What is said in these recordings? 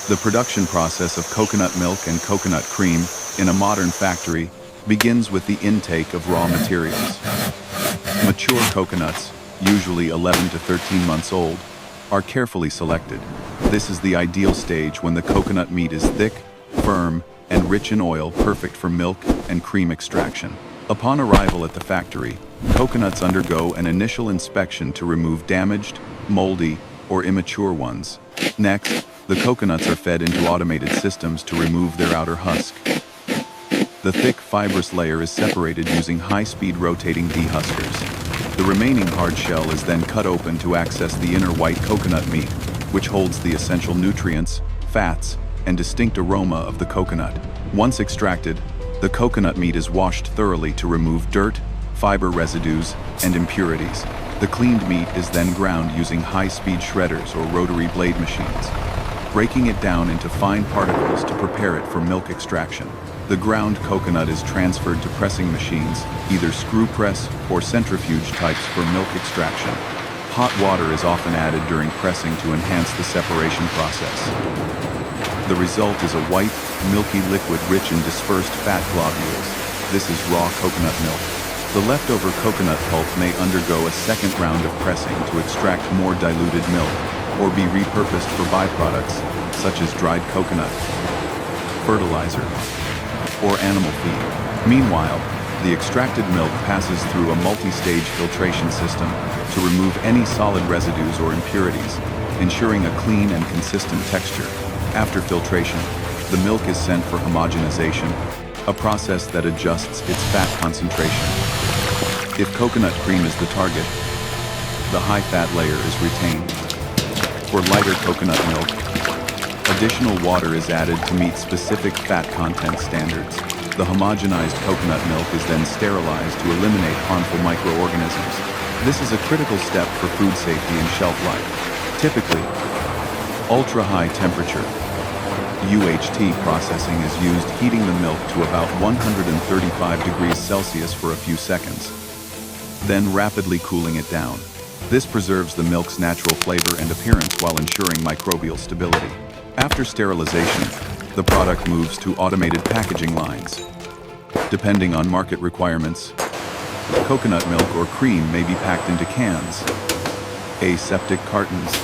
The production process of coconut milk and coconut cream in a modern factory begins with the intake of raw materials. Mature coconuts, usually 11 to 13 months old, are carefully selected. This is the ideal stage when the coconut meat is thick, firm, and rich in oil, perfect for milk and cream extraction. Upon arrival at the factory, coconuts undergo an initial inspection to remove damaged, moldy, or immature ones. Next, the coconuts are fed into automated systems to remove their outer husk. The thick, fibrous layer is separated using high-speed rotating dehuskers. The remaining hard shell is then cut open to access the inner white coconut meat, which holds the essential nutrients, fats, and distinct aroma of the coconut. Once extracted, the coconut meat is washed thoroughly to remove dirt, fiber residues, and impurities. The cleaned meat is then ground using high-speed shredders or rotary blade machines, breaking it down into fine particles to prepare it for milk extraction. The ground coconut is transferred to pressing machines, either screw press or centrifuge types for milk extraction. Hot water is often added during pressing to enhance the separation process. The result is a white, milky liquid rich in dispersed fat globules. This is raw coconut milk. The leftover coconut pulp may undergo a second round of pressing to extract more diluted milk, or be repurposed for byproducts, such as dried coconut, fertilizer, or animal feed. Meanwhile, the extracted milk passes through a multi-stage filtration system to remove any solid residues or impurities, ensuring a clean and consistent texture. After filtration, the milk is sent for homogenization, a process that adjusts its fat concentration. If coconut cream is the target, the high-fat layer is retained. For lighter coconut milk, additional water is added to meet specific fat content standards. The homogenized coconut milk is then sterilized to eliminate harmful microorganisms. This is a critical step for food safety and shelf life. Typically, ultra-high temperature UHT processing is used, heating the milk to about 135 degrees Celsius for a few seconds, then rapidly cooling it down. This preserves the milk's natural flavor and appearance while ensuring microbial stability. After sterilization, the product moves to automated packaging lines. Depending on market requirements, coconut milk or cream may be packed into cans, aseptic cartons,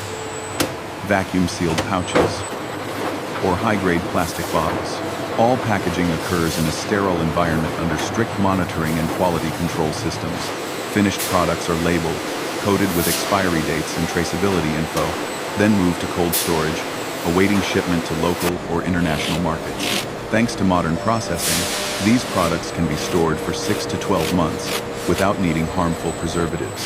vacuum-sealed pouches, or high-grade plastic bottles. All packaging occurs in a sterile environment under strict monitoring and quality control systems. Finished products are labeled, coated with expiry dates and traceability info, then moved to cold storage, awaiting shipment to local or international markets. Thanks to modern processing, these products can be stored for 6 to 12 months without needing harmful preservatives.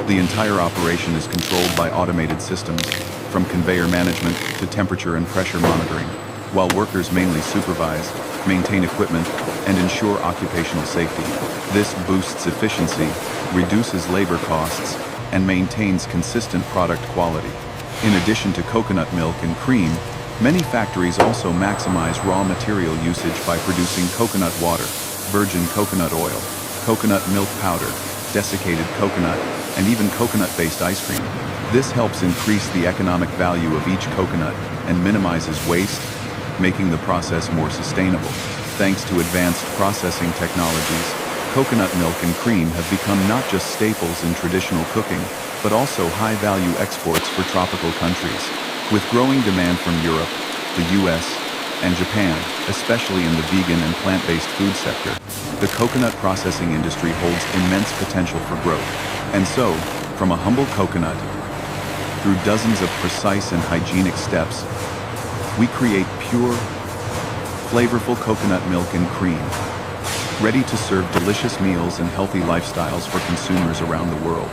The entire operation is controlled by automated systems, from conveyor management to temperature and pressure monitoring, while workers mainly supervise, maintain equipment, and ensure occupational safety. This boosts efficiency, reduces labor costs, and maintains consistent product quality. In addition to coconut milk and cream, many factories also maximize raw material usage by producing coconut water, virgin coconut oil, coconut milk powder, desiccated coconut, and even coconut-based ice cream. This helps increase the economic value of each coconut and minimizes waste, making the process more sustainable. Thanks to advanced processing technologies, coconut milk and cream have become not just staples in traditional cooking, but also high-value exports for tropical countries. With growing demand from Europe, the US, and Japan, especially in the vegan and plant-based food sector, the coconut processing industry holds immense potential for growth. And so, from a humble coconut, through dozens of precise and hygienic steps, we create pure, flavorful coconut milk and cream, ready to serve delicious meals and healthy lifestyles for consumers around the world.